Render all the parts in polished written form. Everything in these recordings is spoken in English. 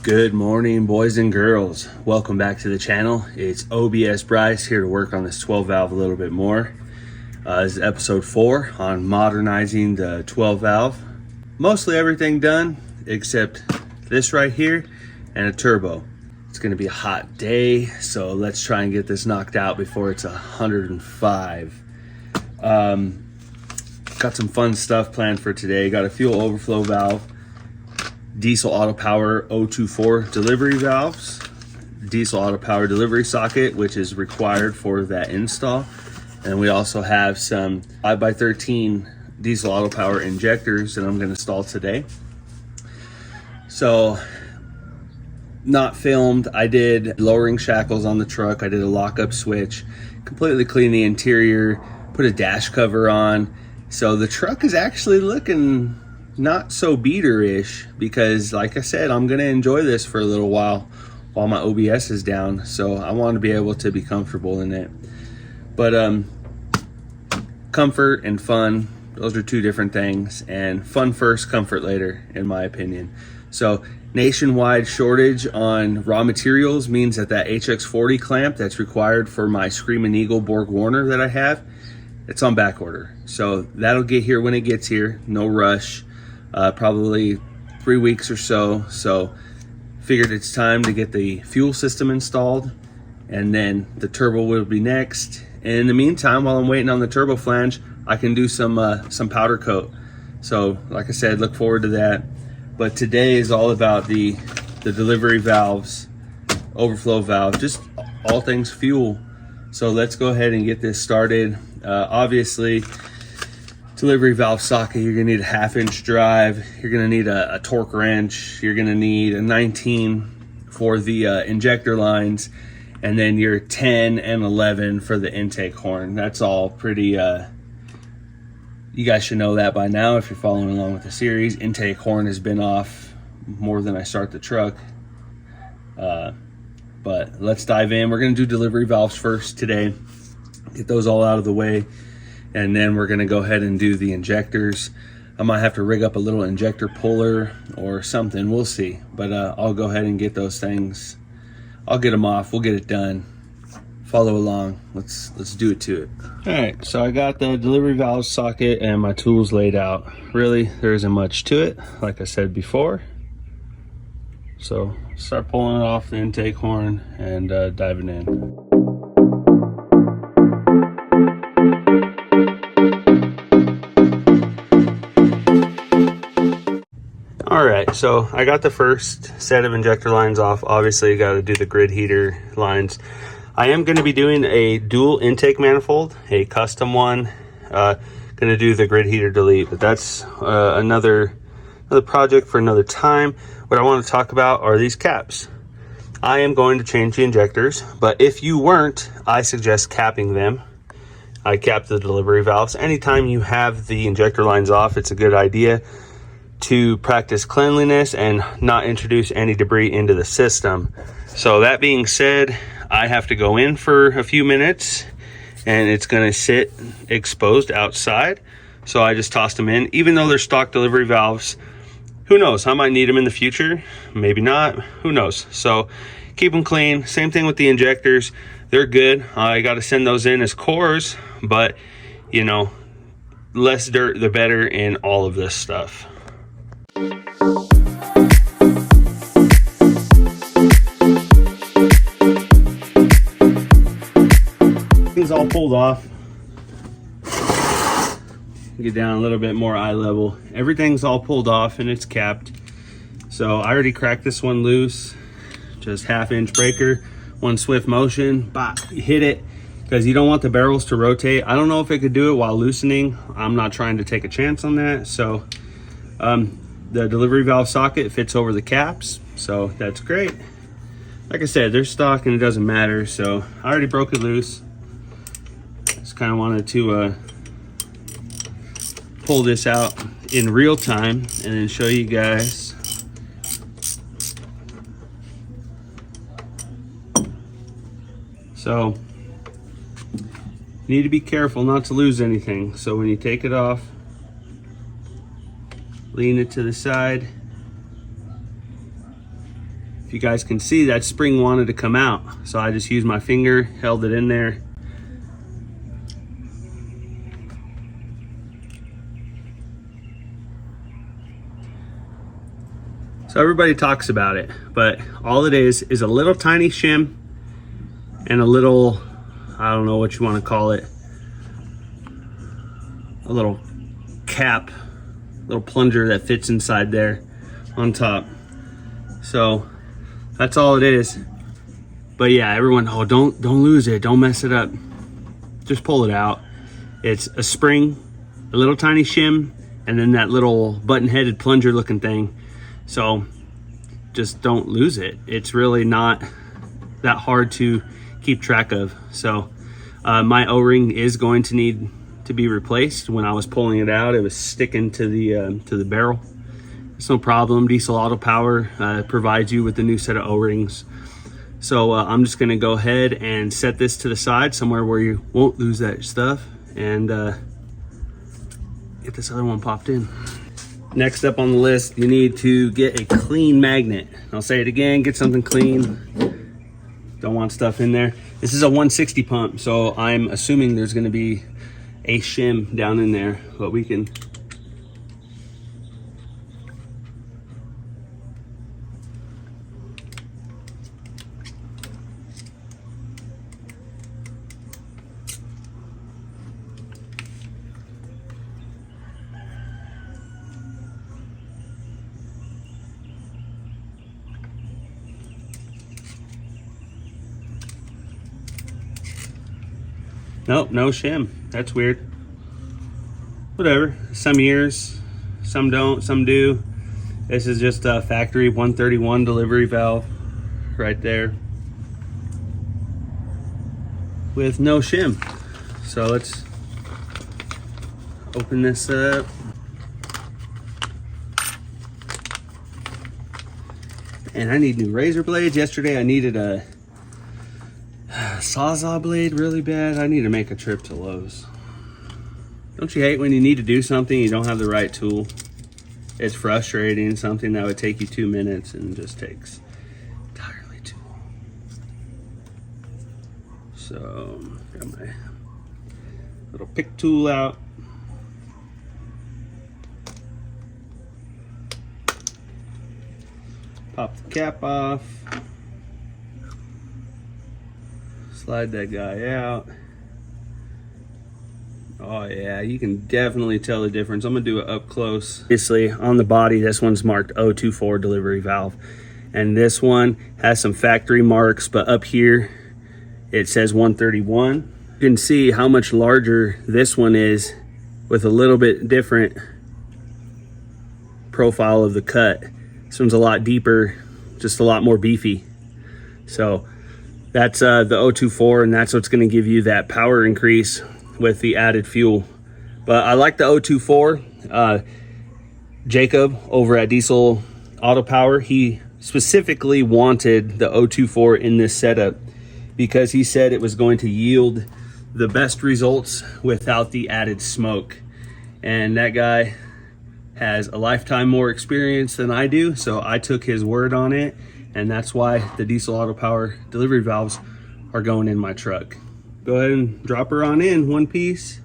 Good morning, boys and girls. Welcome back to the channel. It's OBS Bryce here to work on this 12 valve a little bit more. This is episode 4 on modernizing the 12 valve. Mostly everything done except this right here and a turbo. It's going to be a hot day, so let's try and get this knocked out before it's 105. Got some fun stuff planned for today. Got a fuel overflow valve, diesel auto power 024 delivery valves, diesel auto power delivery socket, which is required for that install. And we also have some 5x13 diesel auto power injectors that I'm going to install today. So, not filmed. I did lowering shackles on the truck. I did a lockup switch, completely cleaned the interior, put a dash cover on. So the truck is actually looking not so beater-ish because, like I said, I'm going to enjoy this for a little while my OBS is down. So I want to be able to be comfortable in it. But comfort and fun, those are two different things. And fun first, comfort later, in my opinion. So nationwide shortage on raw materials means that HX40 clamp that's required for my Screaming Eagle Borg Warner that I have, it's on back order. So that'll get here when it gets here, no rush. Probably 3 weeks or so. So figured it's time to get the fuel system installed, and then the turbo will be next. And in the meantime, while I'm waiting on the turbo flange, I can do some powder coat. So like I said, look forward to that. But today is all about the delivery valves, overflow valve, just all things fuel. So let's go ahead and get this started. Obviously, delivery valve socket, you're gonna need a 1/2-inch drive, you're gonna need a torque wrench, you're gonna need a 19 for the injector lines, and then your 10 and 11 for the intake horn. That's all pretty, you guys should know that by now if you're following along with the series. Intake horn has been off more than I start the truck. But let's dive in. We're gonna do delivery valves first today, get those all out of the way. And then we're gonna go ahead and do the injectors. I might have to rig up a little injector puller or something, we'll see. But I'll go ahead and get those things. I'll get them off, we'll get it done. Follow along, let's do it to it. All right, so I got the delivery valve socket and my tools laid out. Really, there isn't much to it, like I said before. So start pulling it off the intake horn and diving in. All right, so I got the first set of injector lines off. Obviously, you got to do the grid heater lines. I am going to be doing a dual intake manifold, a custom one. Going to do the grid heater delete, but that's another project for another time. What I want to talk about are these caps. I am going to change the injectors, but if you weren't, I suggest capping them. I cap the delivery valves. Anytime you have the injector lines off, it's a good idea to practice cleanliness and not introduce any debris into the system. So that being said, I have to go in for a few minutes and it's going to sit exposed outside. So I just tossed them in. Even though they're stock delivery valves, who knows, I might need them in the future, maybe not, who knows. So keep them clean. Same thing with the injectors, they're good. I got to send those in as cores, but you know, less dirt the better in all of this stuff. Things all pulled off. Get down a little bit more eye level. Everything's all pulled off and it's capped. So I already cracked this one loose. Just 1/2-inch breaker, one swift motion, bop, hit it, because you don't want the barrels to rotate. I don't know if it could do it while loosening. I'm not trying to take a chance on that. So the delivery valve socket fits over the caps, so that's great. Like I said, they're stock and it doesn't matter. So I already broke it loose. Just kind of wanted to pull this out in real time and then show you guys. So you need to be careful not to lose anything. So when you take it off, lean it to the side, you guys can see, that spring wanted to come out. So I just used my finger, held it in there. So everybody talks about it, but all it is a little tiny shim and a little, I don't know what you want to call it, a little cap, little plunger that fits inside there on top. So that's all it is. But yeah, everyone, oh, don't lose it, don't mess it up. Just pull it out. It's a spring, a little tiny shim, and then that little button-headed plunger looking thing. So just don't lose it. It's really not that hard to keep track of. So my O-ring is going to need to be replaced. When I was pulling it out, it was sticking to the barrel. It's no problem. Diesel Auto Power provides you with a new set of O-rings. So I'm just gonna go ahead and set this to the side somewhere where you won't lose that stuff, and get this other one popped in. Next up on the list, you need to get a clean magnet. I'll say it again, get something clean. Don't want stuff in there. This is a 160 pump, so I'm assuming there's gonna be a shim down in there, but we can. Nope, no shim. That's weird. Whatever. Some years, some don't, some do. This is just a factory 131 delivery valve right there with no shim. So let's open this up. And I need new razor blades. Yesterday I needed a Sawzall blade really bad. I need to make a trip to Lowe's. Don't you hate when you need to do something, you don't have the right tool? It's frustrating. Something that would take you 2 minutes and just takes entirely too long. So, got my little pick tool out. Pop the cap off. Slide that guy out. Oh yeah, you can definitely tell the difference. I'm gonna do it up close. Obviously on the body, this one's marked 024 delivery valve. And this one has some factory marks, but up here it says 131. You can see how much larger this one is with a little bit different profile of the cut. This one's a lot deeper, just a lot more beefy. So that's the 024, and that's what's gonna give you that power increase with the added fuel. But I like the 024. Jacob over at Diesel Auto Power, he specifically wanted the 024 in this setup because he said it was going to yield the best results without the added smoke. And that guy has a lifetime more experience than I do, so I took his word on it, and that's why the Diesel Auto Power delivery valves are going in my truck. Go ahead and drop her on in, one piece.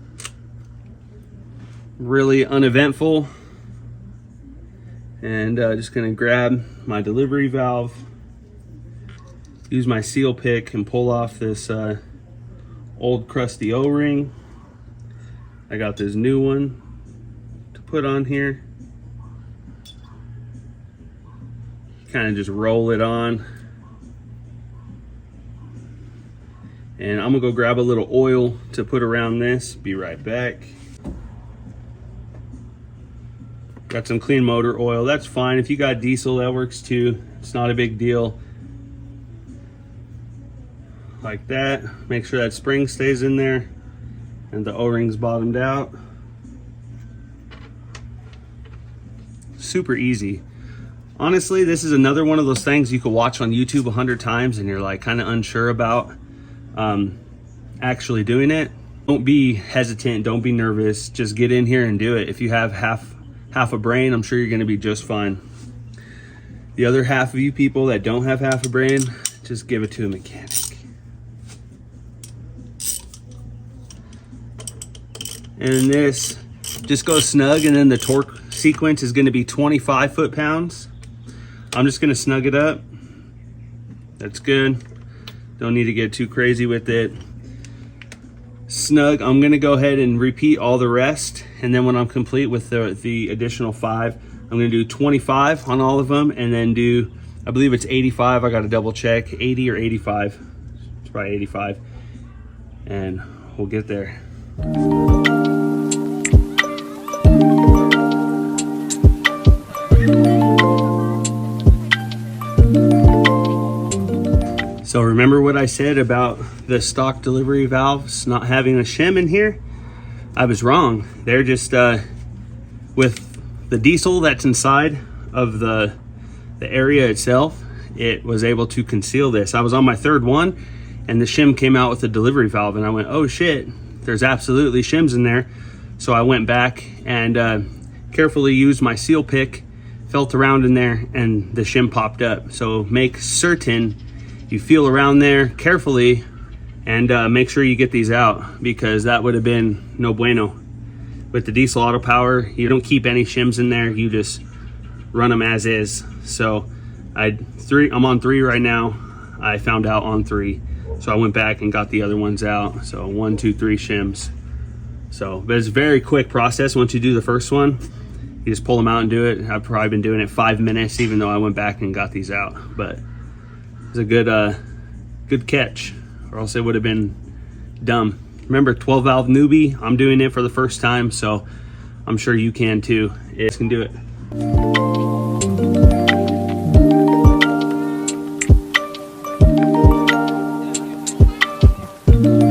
Really uneventful. And just gonna grab my delivery valve, use my seal pick and pull off this old crusty O-ring. I got this new one to put on here. Kind of just roll it on. And I'm gonna go grab a little oil to put around this. Be right back. Got some clean motor oil. That's fine. If you got diesel, that works too. It's not a big deal. Like that. Make sure that spring stays in there and the O-ring's bottomed out. Super easy. Honestly, this is another one of those things you could watch on YouTube 100 times and you're like kind of unsure about actually doing it. Don't be hesitant, don't be nervous, just get in here and do it. If you have half a brain, I'm sure you're going to be just fine. The other half of you people that don't have half a brain, just give it to a mechanic. And this just goes snug, and then the torque sequence is going to be 25 foot-pounds. I'm just going to snug it up. That's good. Don't need to get too crazy with it. Snug. I'm going to go ahead and repeat all the rest, and then when I'm complete with the additional 5, I'm going to do 25 on all of them, and then do, I believe it's 85. I got to double check, 80 or 85. It's probably 85, and we'll get there. So remember what I said about the stock delivery valves not having a shim in here? I was wrong. They're just with the diesel that's inside of the area itself, it was able to conceal this. I was on my third one and the shim came out with the delivery valve, and I went, oh shit, there's absolutely shims in there. So I went back and carefully used my seal pick, felt around in there, and the shim popped up. So make certain you feel around there carefully and make sure you get these out, because that would have been no bueno. With the diesel auto power, you don't keep any shims in there, you just run them as is. So I'm on 3 right now. I found out on 3, so I went back and got the other ones out. So 1, 2, 3 shims. So, but it's a very quick process. Once you do the first one, you just pull them out and do it. I've probably been doing it 5 minutes, even though I went back and got these out. But it's a good catch, or else it would have been dumb. Remember, 12 valve newbie, I'm doing it for the first time, so I'm sure you can too. It can do it.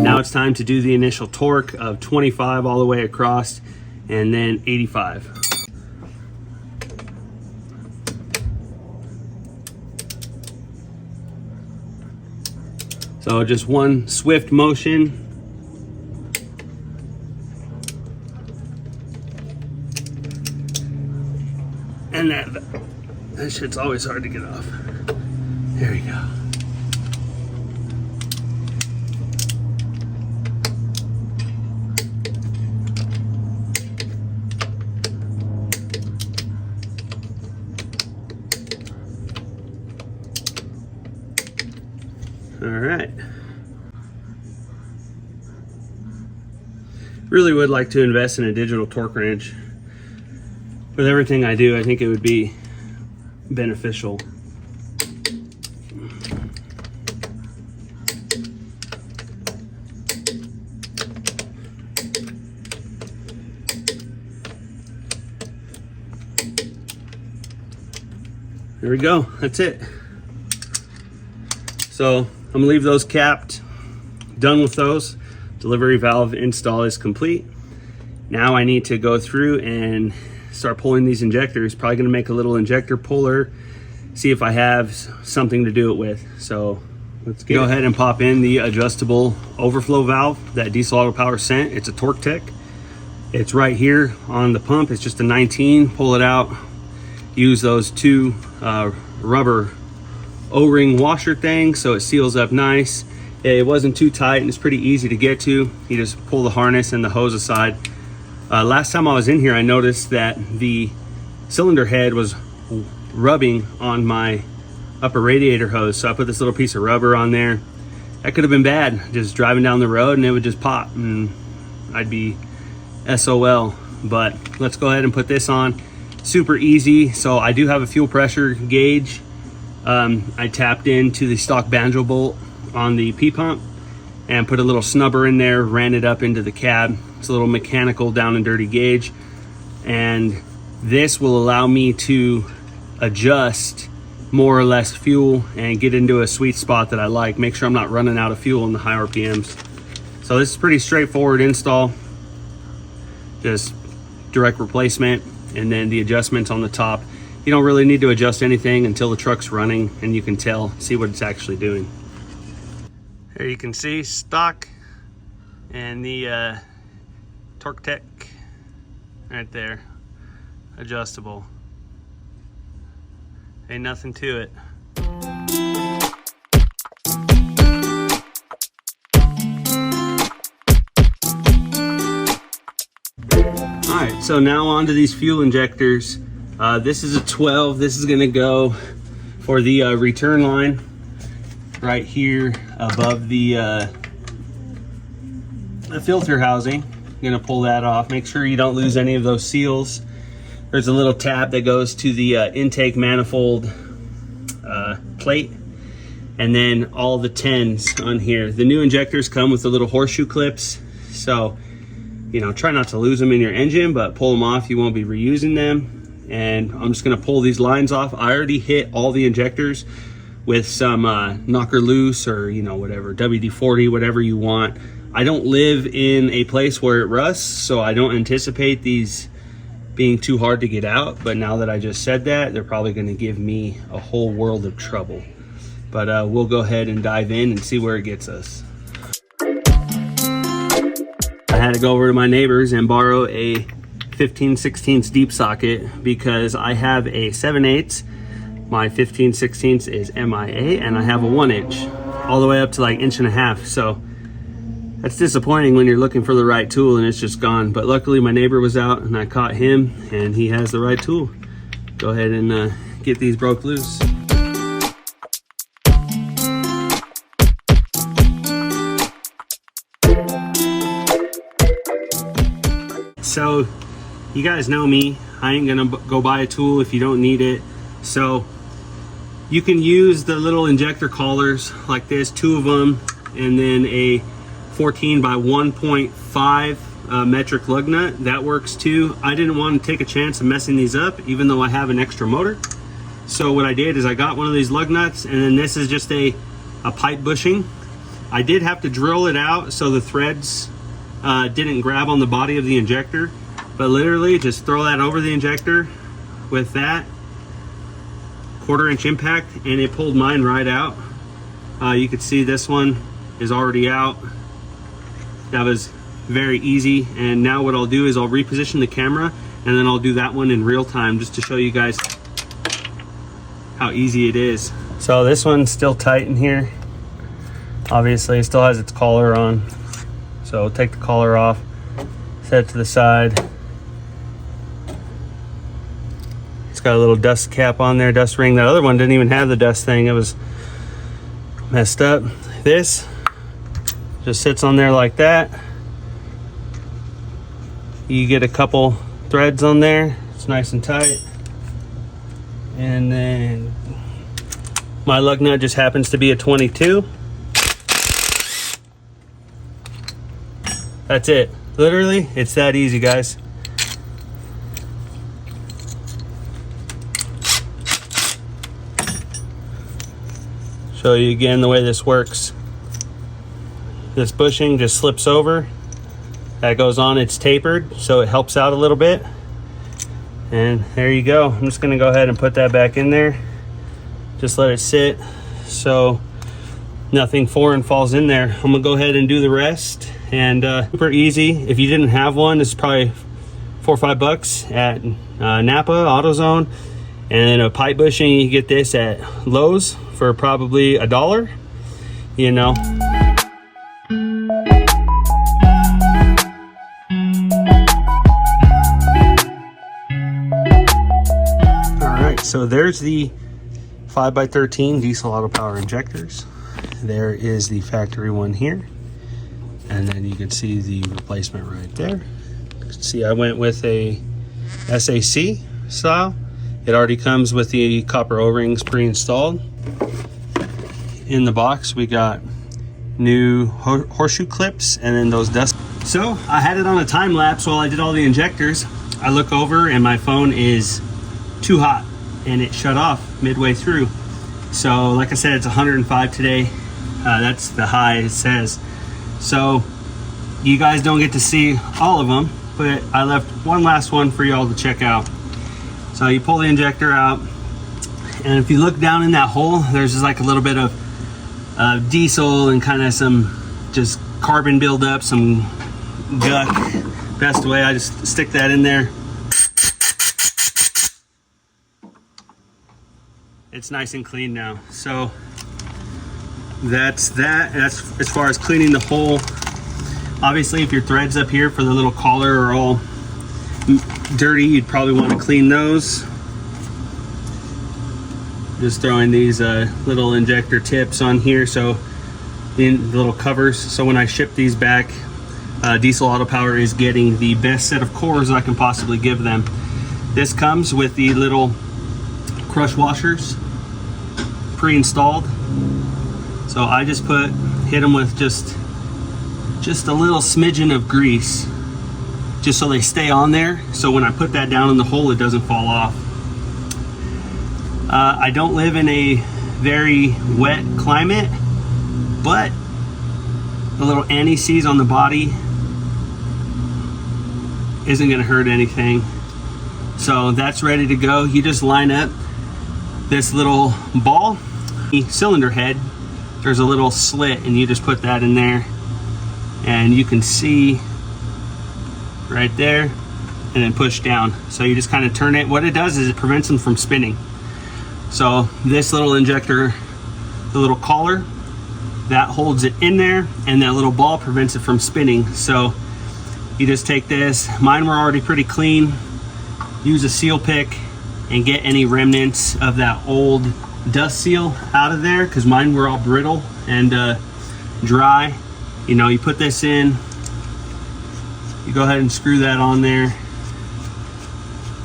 Now it's time to do the initial torque of 25 all the way across, and then 85. So just one swift motion. And that shit's always hard to get off. There we go. All right. Really would like to invest in a digital torque wrench. With everything I do, I think it would be beneficial. There we go. That's it. So I'm gonna leave those capped. Done with those. Delivery valve install is complete. Now I need to go through and start pulling these injectors. Probably gonna make a little injector puller, see if I have something to do it with. So let's go ahead and pop in the adjustable overflow valve that Diesel Auto Power sent. It's a Torque Tech. It's right here on the pump. It's just a 19. Pull it out. Use those 2 rubber O-ring washer thing so it seals up nice. It wasn't too tight and it's pretty easy to get to. You just pull the harness and the hose aside. Last time I was in here, I noticed that the cylinder head was rubbing on my upper radiator hose, so I put this little piece of rubber on there. That could have been bad, just driving down the road and it would just pop and I'd be SOL. But let's go ahead and put this on. Super easy. So I do have a fuel pressure gauge. I tapped into the stock banjo bolt on the P-pump and put a little snubber in there, ran it up into the cab. It's a little mechanical down and dirty gauge, and this will allow me to adjust more or less fuel and get into a sweet spot that I like. Make sure I'm not running out of fuel in the high RPMs. So this is pretty straightforward install, just direct replacement, and then the adjustments on the top. You don't really need to adjust anything until the truck's running and you can see what it's actually doing. Here you can see stock and the Torque Tech right there, adjustable. Ain't nothing to it. All right, so now on to these fuel injectors. This is a 12. This is gonna go for the return line right here above the filter housing. You're gonna pull that off. Make sure you don't lose any of those seals. There's a little tab that goes to the intake manifold plate, and then all the 10s on here. The new injectors come with the little horseshoe clips, so you know, try not to lose them in your engine, but pull them off. You won't be reusing them. And I'm just gonna pull these lines off. I already hit all the injectors with some knocker loose, or you know, whatever, WD-40, whatever you want. I don't live in a place where it rusts, so I don't anticipate these being too hard to get out. But now that I just said that, they're probably going to give me a whole world of trouble. But we'll go ahead and dive in and see where it gets us. I had to go over to my neighbor's and borrow a 15/16 deep socket because I have a 7/8. My 15/16 is MIA, and I have a 1-inch all the way up to like 1.5 inches. So that's disappointing when you're looking for the right tool and it's just gone. But luckily my neighbor was out and I caught him and he has the right tool. Go ahead and get these broke loose. So you guys know me, I ain't gonna go buy a tool if you don't need it. So you can use the little injector collars like this, 2 of them, and then a 14 by 1.5 metric lug nut. That works too. I didn't want to take a chance of messing these up, even though I have an extra motor. So what I did is I got one of these lug nuts, and then this is just a pipe bushing. I did have to drill it out so the threads didn't grab on the body of the injector, but literally just throw that over the injector with that 1/4 inch impact, and it pulled mine right out. You could see this one is already out. That was very easy. And now what I'll do is I'll reposition the camera, and then I'll do that one in real time just to show you guys how easy it is. So this one's still tight in here. Obviously it still has its collar on. So take the collar off, set it to the side. It's got a little dust cap on there, dust ring. That other one didn't even have the dust thing. It was messed up. This just sits on there like that. You get a couple threads on there. It's nice and tight. And then my lug nut just happens to be a 22. That's it. Literally, it's that easy, guys. Show you again the way this works. This bushing just slips over. That goes on, it's tapered, so it helps out a little bit. And there you go. I'm just gonna go ahead and put that back in there. Just let it sit so nothing foreign falls in there. I'm gonna go ahead and do the rest. And super easy. If you didn't have one, it's probably $4 or $5 at Napa, AutoZone. And then a pipe bushing, you get this at Lowe's for probably $1, you know. So there's the 5x13 diesel auto power injectors. There is the factory one here. And then you can see the replacement right there. See, I went with a SAC style. It already comes with the copper O-rings pre-installed. In the box, we got new horseshoe clips and then those dust. So I had it on a time lapse while I did all the injectors. I look over and my phone is too hot, and it shut off midway through. So like I said, it's 105 today. That's the high it says. So you guys don't get to see all of them, but I left one last one for y'all to check out. So you pull the injector out, and if you look down in that hole, there's just like a little bit of diesel and kind of some just carbon buildup, some guck. Best way, I just stick that in there. it's nice and clean now. So that's that. That's as far as cleaning the hole. Obviously, if your threads up here for the little collar are all dirty, you'd probably want to clean those. Just throwing these little injector tips on here, so in the little covers, so when I ship these back, Diesel Auto Power is getting the best set of cores I can possibly give them. This comes with the little crush washers pre-installed, so I just hit them with just a little smidgen of grease, just so they stay on there, so when I put that down in the hole it doesn't fall off. I don't live in a very wet climate, but the little anti-seize on the body isn't going to hurt anything. So that's ready to go. You just line up this little ball, cylinder head, there's a little slit, and you just put that in there, and you can see right there, and then push down. So you just kind of turn it. What it does is it prevents them from spinning. So this little injector, the little collar, that holds it in there, and that little ball prevents it from spinning. So you just take this, mine were already pretty clean, use a seal pick and get any remnants of that old dust seal out of there, because mine were all brittle and dry. You know, you put this in, you go ahead and screw that on there,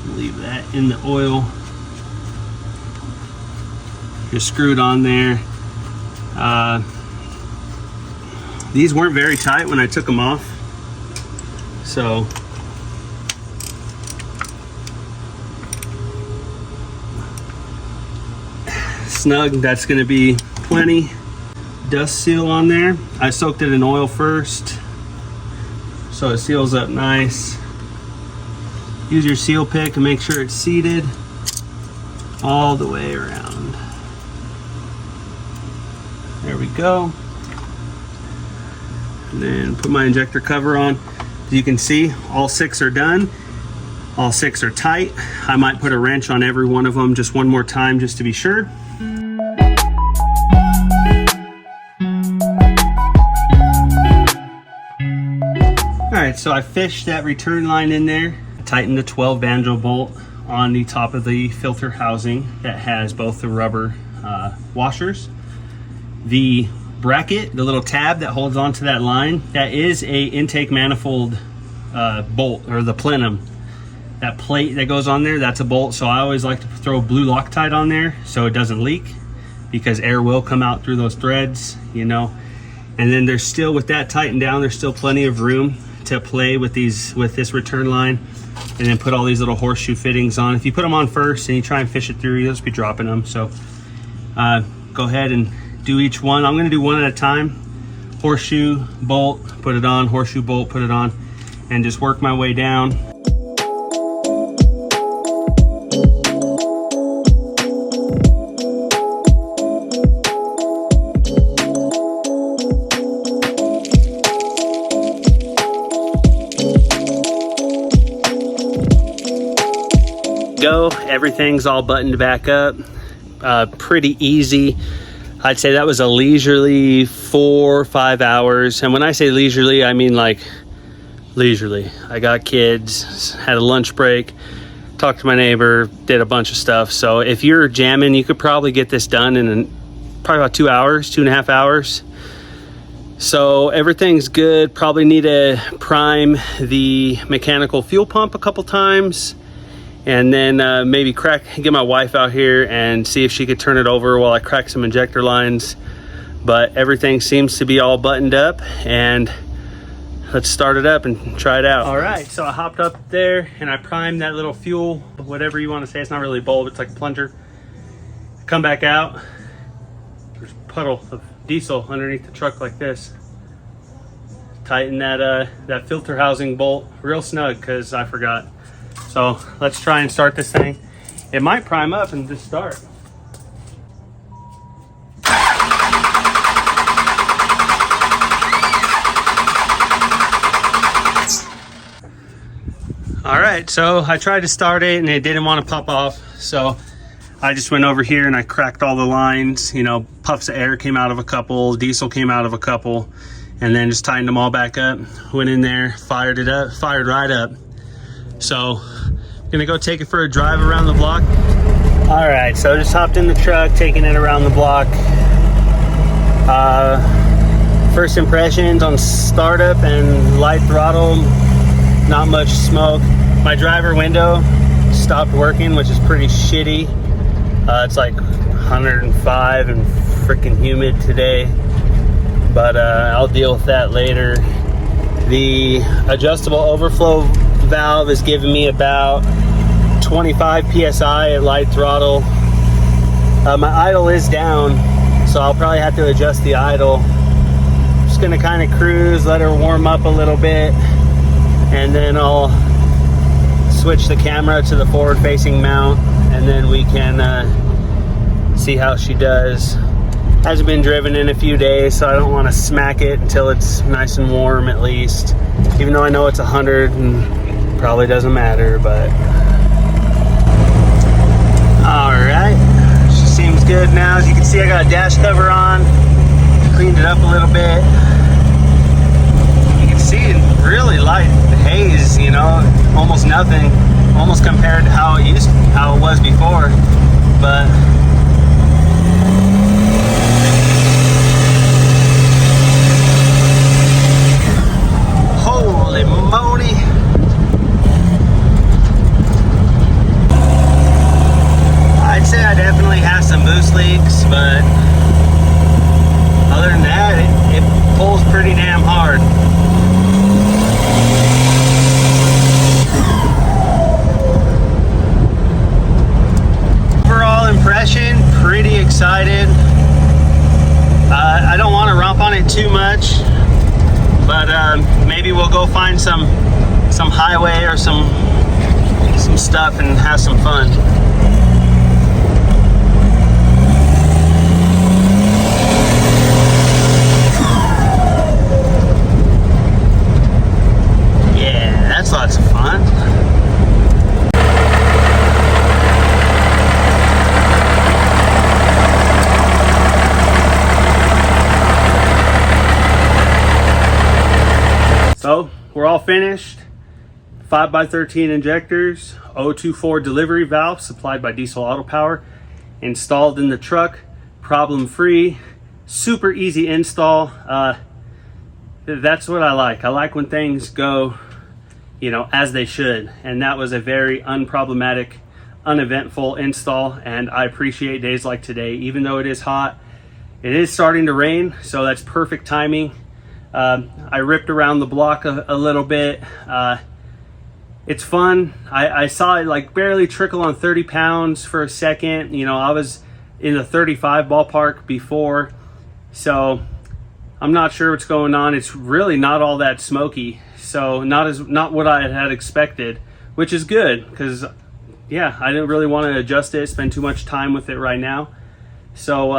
leave that in the oil, just screw it on there. These weren't very tight when I took them off, so snug, that's going to be plenty. Dust seal on there, I soaked it in oil first so it seals up nice. Use your seal pick and make sure it's seated all the way around. There we go. And then put my injector cover on. As you can see, all 6 are done. All 6 are tight. I might put a wrench on every one of them just one more time just to be sure. Alright, so I fished that return line in there. Tightened the 12 banjo bolt on the top of the filter housing that has both the rubber washers. The bracket, the little tab that holds onto that line, that is a intake manifold bolt, or the plenum. That plate that goes on there, that's a bolt. So I always like to throw blue Loctite on there so it doesn't leak, because air will come out through those threads, you know. And then there's still, with that tightened down, there's still plenty of room to play with this return line, and then put all these little horseshoe fittings on. If you put them on first and you try and fish it through, you'll just be dropping them. So go ahead and do each one. I'm going to do one at a time. Horseshoe bolt, put it on, horseshoe bolt, put it on, and just work my way down. Go, everything's all buttoned back up. Pretty easy. I'd say that was a leisurely 4 or 5 hours. And when I say leisurely, I mean like leisurely. I got kids, had a lunch break, talked to my neighbor, did a bunch of stuff. So if you're jamming, you could probably get this done in probably about 2 hours, 2.5 hours. So everything's good. Probably need to prime the mechanical fuel pump a couple times. And then maybe get my wife out here and see if she could turn it over while I crack some injector lines. But everything seems to be all buttoned up, and let's start it up and try it out. All right, so I hopped up there and I primed that little fuel, whatever you want to say. It's not really a bulb, it's like a plunger. Come back out, there's a puddle of diesel underneath the truck like this. Tighten that filter housing bolt real snug, because I forgot. So let's try and start this thing. It might prime up and just start. All right, so I tried to start it and it didn't want to pop off. So I just went over here and I cracked all the lines. You know, puffs of air came out of a couple, diesel came out of a couple, and then just tightened them all back up. Went in there, fired it up, fired right up. So I'm gonna go take it for a drive around the block. All right, so just hopped in the truck, taking it around the block. First impressions on startup and light throttle, not much smoke. My driver window stopped working, which is pretty shitty. It's like 105 and freaking humid today, but I'll deal with that later. The adjustable overflow valve is giving me about 25 psi at light throttle. My idle is down, so I'll probably have to adjust the idle. Just gonna kind of cruise, let her warm up a little bit, and then I'll switch the camera to the forward facing mount, and then we can see how she does. Hasn't been driven in a few days, so I don't want to smack it until it's nice and warm at least, even though I know it's 100 and probably doesn't matter. But all right, she seems good now. As you can see, I got a dash cover on, cleaned it up a little bit. You can see it really light haze, you know, almost nothing, almost compared to how it was before. But holy moly, I'd say I definitely have some boost leaks, but other than that, it pulls pretty damn hard. Overall impression, pretty excited. I don't want to romp on it too much, but maybe we'll go find some highway or some stuff and have some fun. Yeah, that's lots of fun. So we're all finished. 5x13 injectors, 024 delivery valve supplied by Diesel Auto Power, installed in the truck, problem free, super easy install. That's what I like. I like when things go, you know, as they should, and that was a very unproblematic, uneventful install, and I appreciate days like today. Even though it is hot, it is starting to rain, so that's perfect timing. I ripped around the block a little bit. It's fun. I saw it like barely trickle on 30 pounds for a second. You know, I was in the 35 ballpark before, so I'm not sure what's going on. It's really not all that smoky, so not what I had expected, which is good, because yeah, I didn't really want to adjust it, spend too much time with it right now. So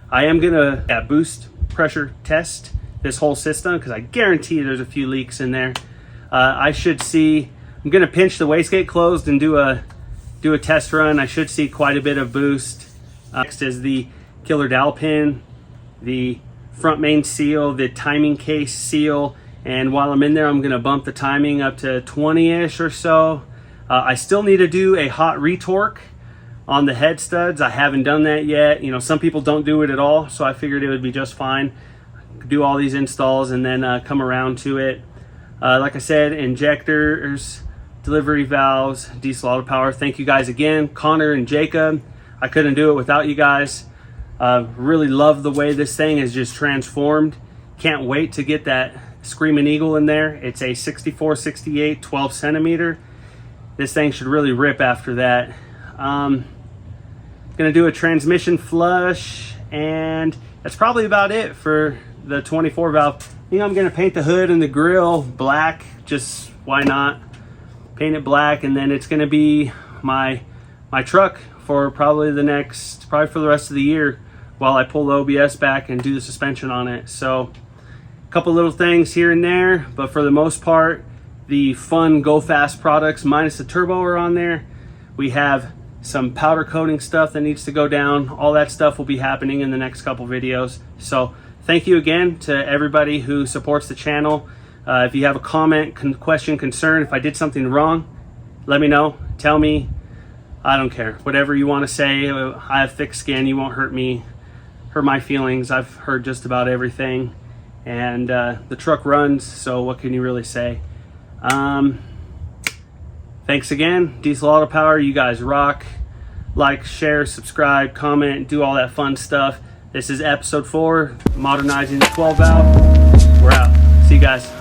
I am gonna boost pressure test this whole system, because I guarantee there's a few leaks in there. I should see, I'm gonna pinch the wastegate closed and do a test run. I should see quite a bit of boost. Next is the killer dowel pin, the front main seal, the timing case seal, and while I'm in there, I'm gonna bump the timing up to 20-ish or so. I still need to do a hot retorque on the head studs. I haven't done that yet. You know, some people don't do it at all, so I figured it would be just fine. Do all these installs and then come around to it. Like I said, injectors, delivery valves, Diesel Auto Power. Thank you guys again, Connor and Jacob. I couldn't do it without you guys. Really love the way this thing is just transformed. Can't wait to get that Screaming Eagle in there. It's a 64-68 12 centimeter. This thing should really rip after that. Gonna do a transmission flush, and that's probably about it for the 24 valve. I think I'm gonna paint the hood and the grill black, just why not? Paint it black, and then it's gonna be my truck for probably for the rest of the year while I pull the OBS back and do the suspension on it. So a couple little things here and there, but for the most part, the fun go fast products minus the turbo are on there. We have some powder coating stuff that needs to go down. All that stuff will be happening in the next couple videos. So thank you again to everybody who supports the channel. If you have a comment, question, concern, if I did something wrong, let me know. Tell me. I don't care. Whatever you want to say. I have thick skin. You won't hurt me, hurt my feelings. I've heard just about everything. And the truck runs, so what can you really say? Thanks again. Diesel Auto Power, you guys rock. Like, share, subscribe, comment, do all that fun stuff. This is episode 4, modernizing the 12 valve. We're out. See you guys.